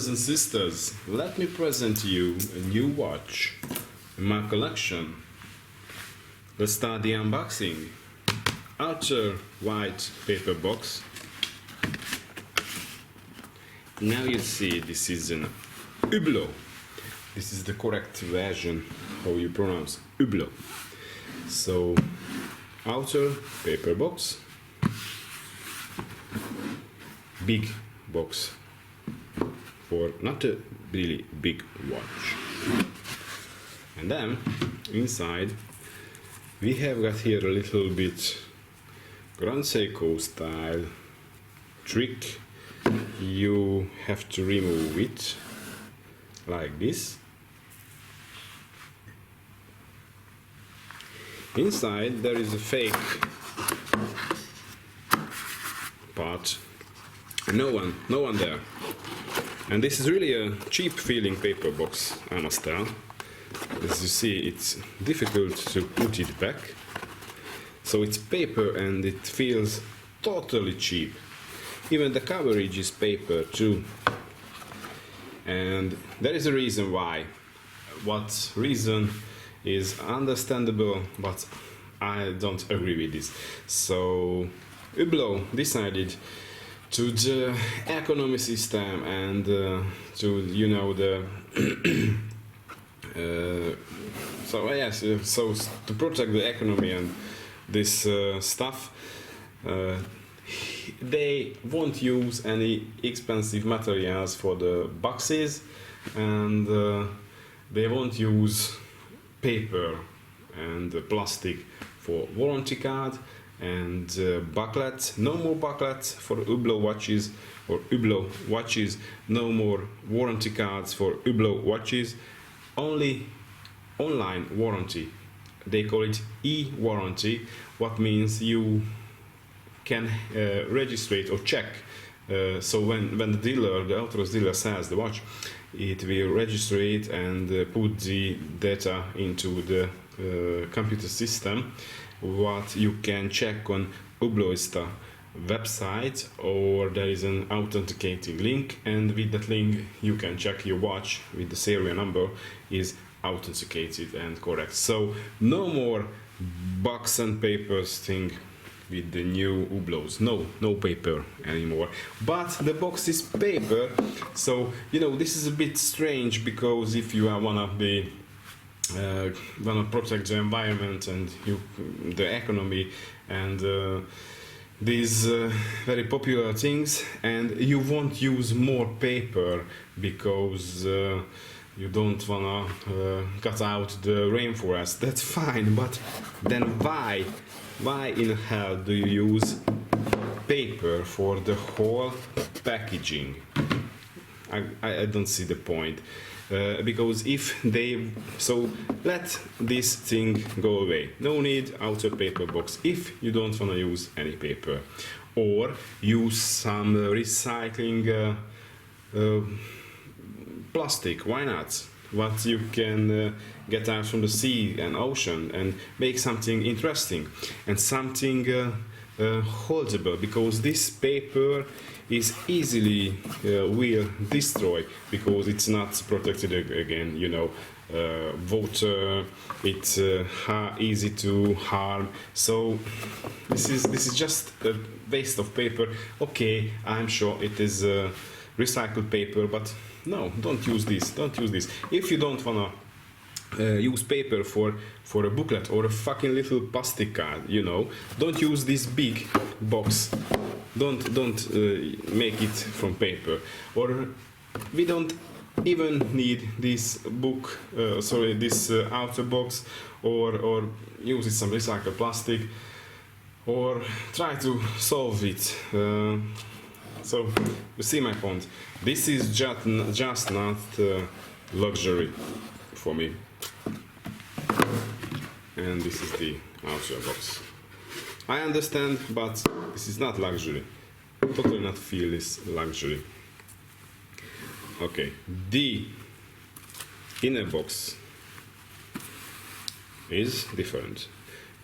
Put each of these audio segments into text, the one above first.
Brothers and sisters, let me present to you a new watch in my collection. Let's start the unboxing. Outer white paper box. Now you see this is an Hublot. This is the correct version, how you pronounce Hublot. So, outer paper box, big box for not a really big watch. And then inside we have got here a little bit Grand Seiko style trick. You have to remove it like this. Inside there is a fake part. No one there. And this is really a cheap feeling paper box, I must tell. As you see, it's difficult to put it back. So it's paper and it feels totally cheap. Even the coverage is paper too. And there is a reason why. What reason is understandable, but I don't agree with this. So Hublot decided to the economy system and to, you know, the so to protect the economy and this stuff, they won't use any expensive materials for the boxes, and they won't use paper and plastic for warranty card and bucklet. No more bucklets for Hublot watches or Hublot watches. No more warranty cards for Hublot watches. Only online warranty. They call it e-warranty, what means you can register or check. So when the dealer, the authorized dealer sells the watch, it will register it and put the data into the computer system. What you can check on Hublot's website, or there is an authenticating link, and with that link you can check your watch with the serial number is authenticated and correct. So no more box and papers thing with the new Hublots. No paper anymore. But the box is paper, so you know this is a bit strange, because if you wanna protect the environment and the economy and these very popular things, and you won't use more paper because you don't wanna cut out the rainforest. That's fine, but then why in hell do you use paper for the whole packaging? I don't see the point. Because if they let this thing go away. No need outer paper box if you don't want to use any paper, or use some recycling plastic. Why not? What you can get out from the sea and ocean and make something interesting and something holdable, because this paper is easily will destroy, because it's not protected again, you know, water, it's easy to harm. So this is just a waste of paper. Okay, I'm sure it is recycled paper, but no, don't use this. If you don't wanna use paper for a booklet or a fucking little plastic card, you know, don't use this big box. Don't make it from paper. Or we don't even need this book, this outer box, or use some recycled plastic, or try to solve it. So you see my point. This is just not luxury for me. And this is the outer box. I understand, but this is not luxury. Totally not feel this luxury. Okay, the inner box is different.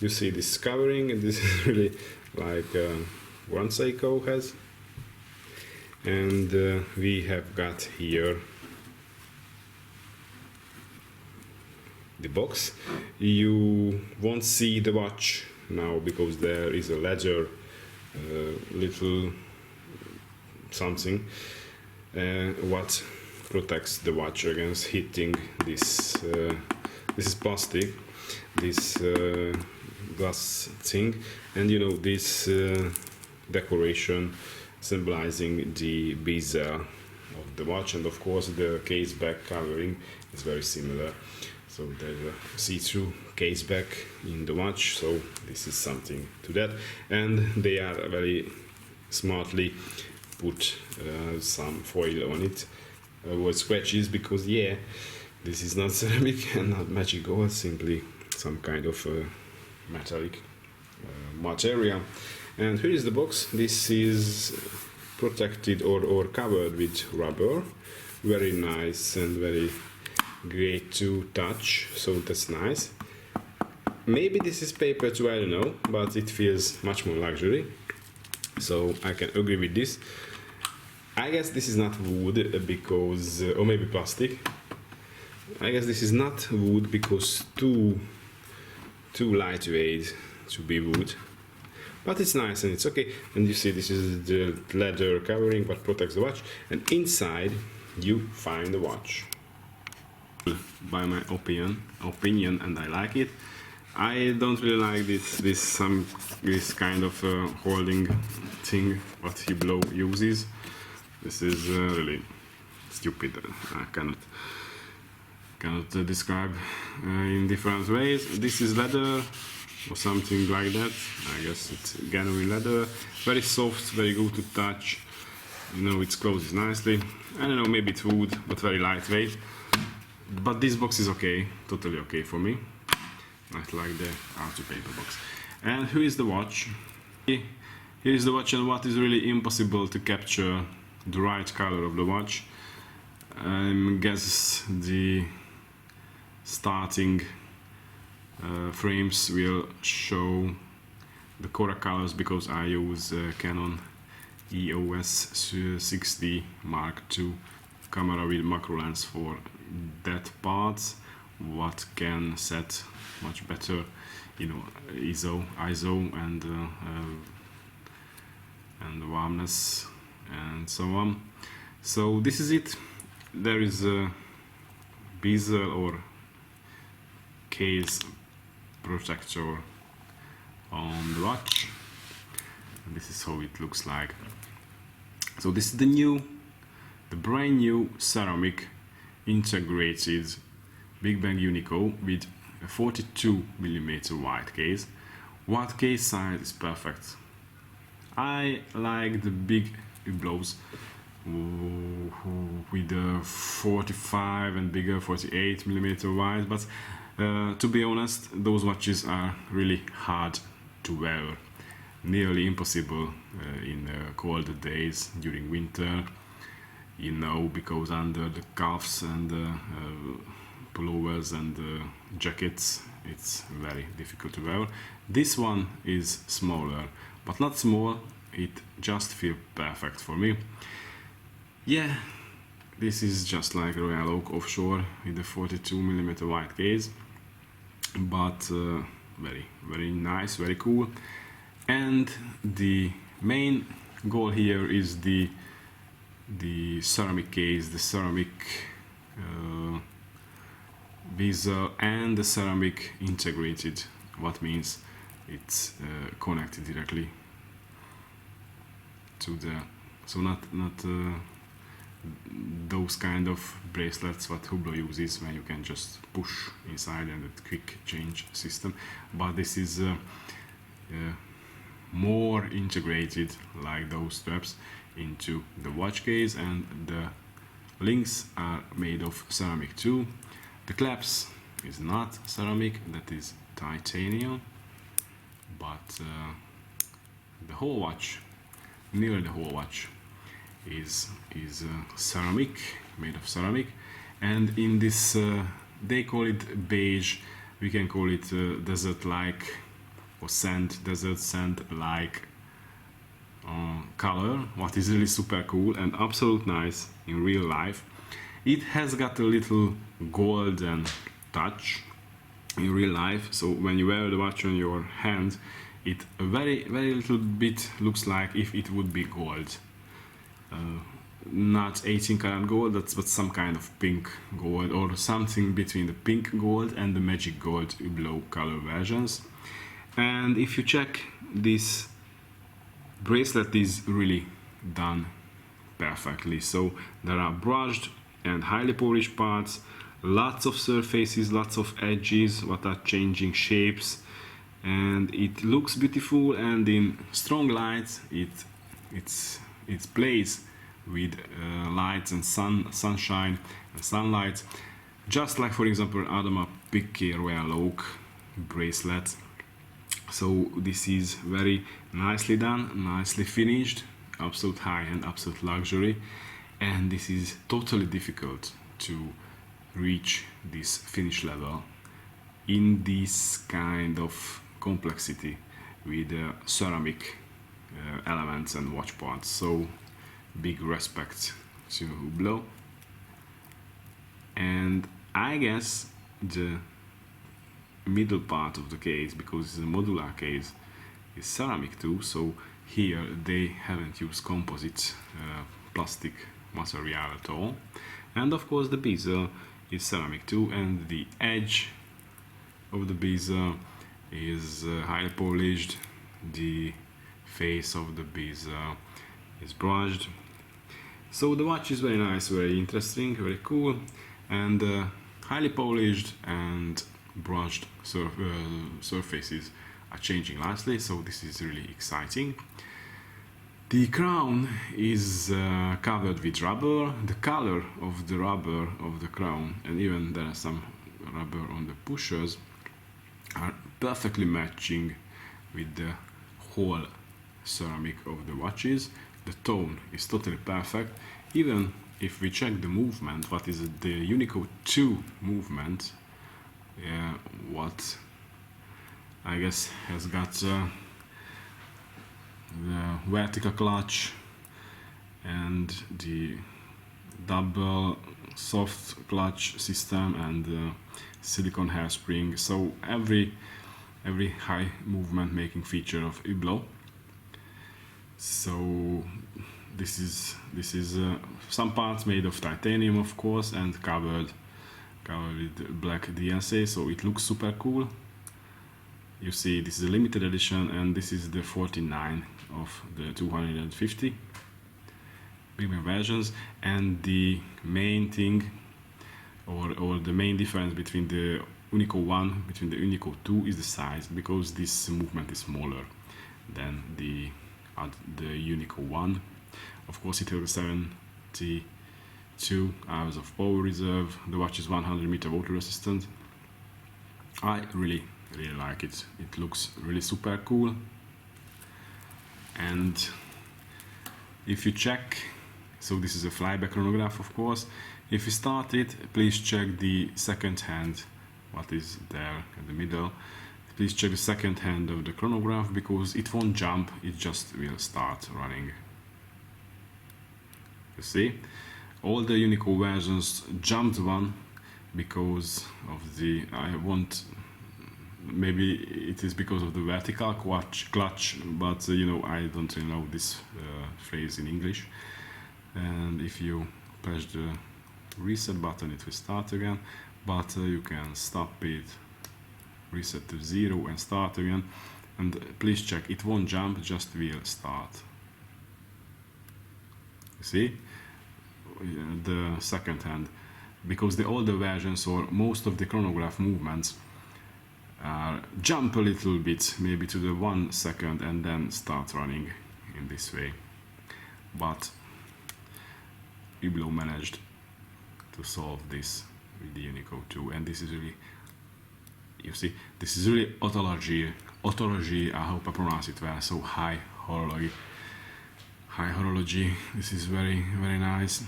You see this covering, and this is really like Grand Seiko has. and we have got here the box. You won't see the watch now because there is a leather little something what protects the watch against hitting this. This is plastic, this glass thing, and you know this decoration symbolizing the bezel of the watch, and of course the case back covering is very similar. So there's a see-through case back in the watch, so this is something to that, and they are very smartly put some foil on it with scratches, because yeah, this is not ceramic and not magic gold, simply some kind of metallic material. And here is the box. This is protected or covered with rubber, very nice and very great to touch, so that's nice. Maybe this is paper too, I don't know, but it feels much more luxury, so I can agree with this. I guess this is not wood because, or maybe plastic. I guess this is not wood because too lightweight to be wood, but it's nice and it's okay. And you see this is the leather covering what protects the watch, and inside you find the watch. By my opinion, and I like it. I don't really like this kind of holding thing what Hublot uses. This is really stupid. I cannot describe in different ways. This is leather or something like that. I guess it's genuine leather. Very soft, very good to touch. You know, it closes nicely. I don't know, maybe it's wood, but very lightweight. But this box is okay, totally okay for me. I like the outer paper box. And here is the watch. Here is the watch, and what is really impossible to capture the right color of the watch. I guess the starting frames will show the correct colors because I use Canon EOS 60 Mark II camera with macro lens for that part, what can set much better, you know, ISO and warmness and so on. So this is it. There is a bezel or case protector on the watch, and this is how it looks like. So this is the brand new ceramic integrated Big Bang Unico with a 42mm wide case. What case size is perfect. I like the big Hublots with the 45 and bigger 48mm wide, but to be honest, those watches are really hard to wear, nearly impossible in cold days during winter, you know, because under the cuffs and pullovers and jackets it's very difficult to wear. This one is smaller, but not small, it just feels perfect for me. Yeah, this is just like Royal Oak offshore with a 42mm wide case, but very nice, very cool. And the main goal here is the ceramic case, the ceramic bezel and the ceramic integrated, what means it's connected directly to the, so not those kind of bracelets what Hublot uses when you can just push inside and a quick change system, but this is more integrated like those straps into the watch case, and the links are made of ceramic too. The clasp is not ceramic, that is titanium, but the whole watch, nearly the whole watch, is ceramic, made of ceramic. And in this they call it beige, we can call it desert like or desert sand like color, what is really super cool and absolute nice in real life. It has got a little golden touch in real life, so when you wear the watch on your hand, it very little bit looks like if it would be gold. Not 18 karat gold, but some kind of pink gold, or something between the pink gold and the magic gold Hublot color versions. And if you check, this bracelet is really done perfectly. So there are brushed and highly polished parts, lots of surfaces, lots of edges what are changing shapes, and it looks beautiful, and in strong lights it plays with lights and sunshine and sunlight, just like for example Adama Piqué Royal Oak bracelet. So this is very nicely done, nicely finished, absolute high-end, absolute luxury, and this is totally difficult to reach this finish level in this kind of complexity with ceramic elements and watch parts. So big respect to Hublot. And I guess the middle part of the case, because it's a modular case, is ceramic too, so here they haven't used composite plastic material at all. And of course the bezel is ceramic too, and the edge of the bezel is highly polished, the face of the bezel is brushed. So the watch is very nice, very interesting, very cool, and highly polished and brushed surfaces are changing nicely, so this is really exciting. The crown is covered with rubber. The color of the rubber of the crown, and even there are some rubber on the pushers, are perfectly matching with the whole ceramic of the watches. The tone is totally perfect. Even if we check the movement, what is it? The Unico 2 movement, what I guess has got the vertical clutch and the double soft clutch system and the silicone hairspring. So every high movement making feature of Hublot. So this is some parts made of titanium, of course, and covered with black DNC, so it looks super cool. You see, this is a limited edition, and this is the 49 of the 250 premium versions. And the main thing, or the main difference between the Unico 1 between the Unico 2 is the size, because this movement is smaller than the Unico 1. Of course, it has 72 hours of power reserve. The watch is 100 meter water resistant. I really like it. It looks really super cool. And if you check, so this is a Flyback Chronograph, of course. If you start it, please check the second hand, what is there in the middle. Please check the second hand of the chronograph, because it won't jump, it just will start running. You see, all the Unico versions jumped one because of the, maybe it is because of the vertical clutch, but you know, I don't really know this phrase in English. And if you press the reset button, it will start again, but you can stop it, reset to 0 and start again. And please check, it won't jump, just will start. You see, the second hand, because the older versions or most of the chronograph movements jump a little bit, maybe to the 1 second, and then start running in this way. But Hublot managed to solve this with the Unico 2, and this is really, you see, this is really autology, I hope I pronounce it well, so high horology. This is very nice.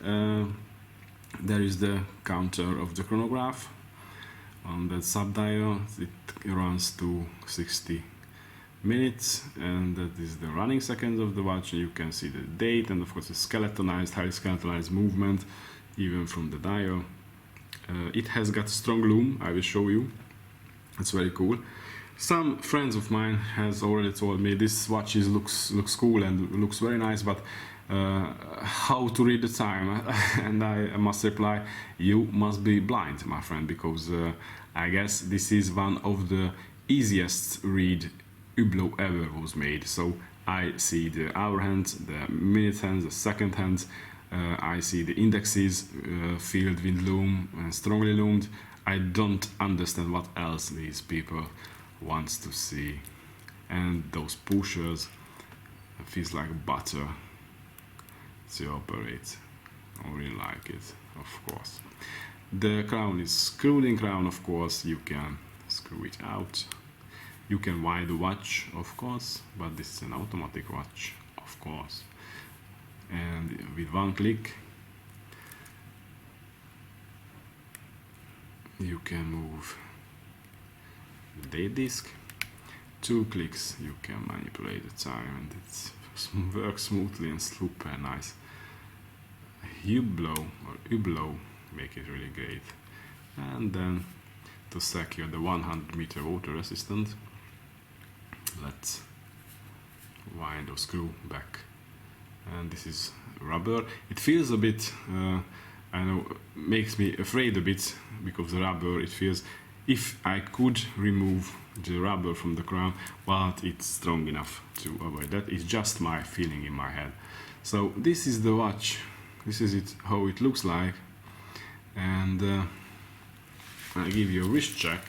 There is the counter of the chronograph on that subdial. It runs to 60 minutes, and that is the running seconds of the watch. You can see the date, and of course the skeletonized, highly skeletonized movement even from the dial. It has got strong loom. I will show you. It's very cool. Some friends of mine has already told me this watch looks cool and looks very nice, but how to read the time? And I must reply, you must be blind, my friend, because I guess this is one of the easiest read Hublot ever was made. So I see the hour hands, the minute hands, the second hands. I see the indexes filled with loom and strongly loomed. I don't understand what else these people wants to see. And those pushers feels like butter to operate. I really like it, of course. The crown is screw-in crown, of course. You can screw it out. You can wind the watch, of course, but this is an automatic watch, of course. And with one click you can move the date disc. 2 clicks you can manipulate the time, and it works smoothly and super nice. Hublot make it really great. And then to secure the 100-meter water resistant, let's wind or screw back. And this is rubber. It feels a bit, I know, makes me afraid a bit, because the rubber, it feels, if I could remove the rubber from the crown, but it's strong enough to avoid that. It's just my feeling in my head. So this is the watch. This is it, how it looks like. And I give you a wrist check.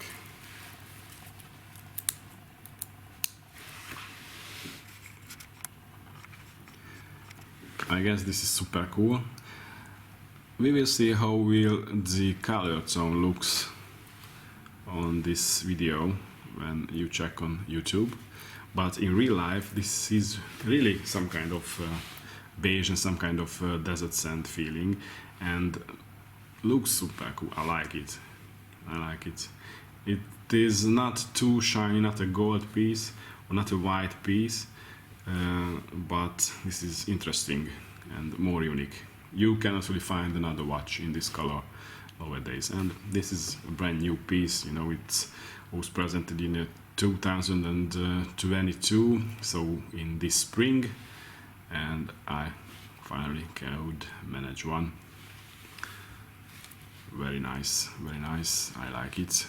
I guess this is super cool. We will see how will the color tone looks on this video when you check on YouTube. But in real life, this is really some kind of beige and some kind of desert sand feeling, and looks super cool. I like it. I like it. It is not too shiny, not a gold piece or not a white piece. But this is interesting and more unique. You cannot really find another watch in this color nowadays, and this is a brand new piece. You know, it was presented in 2022, so in this spring, and I finally could manage one. Very nice, very nice. I like it.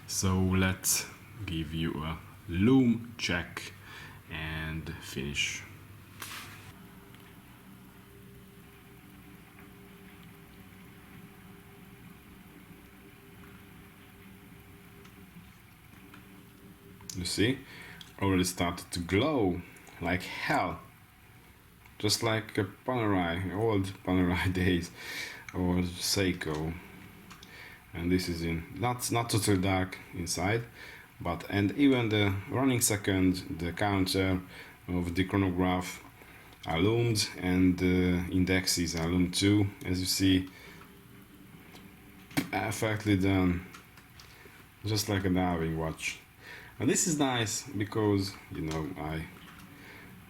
So let's give you a loom check and finish. You see, already started to glow like hell, just like a Panerai, old Panerai days, or Seiko. And this is in not totally dark inside, but and even the running second, the counter of the chronograph are loomed, and the indexes are loomed too, as you see. Perfectly done, just like a diving watch. And this is nice because, you know,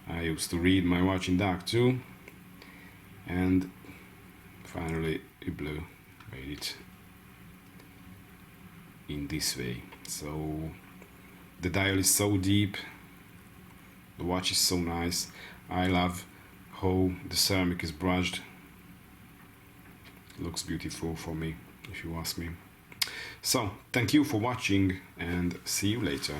I used to read my watch in dark too, and finally Hublot made it in this way. So the dial is so deep, the watch is so nice. I love how the ceramic is brushed. Looks beautiful for me, if you ask me. So thank you for watching, and see you later.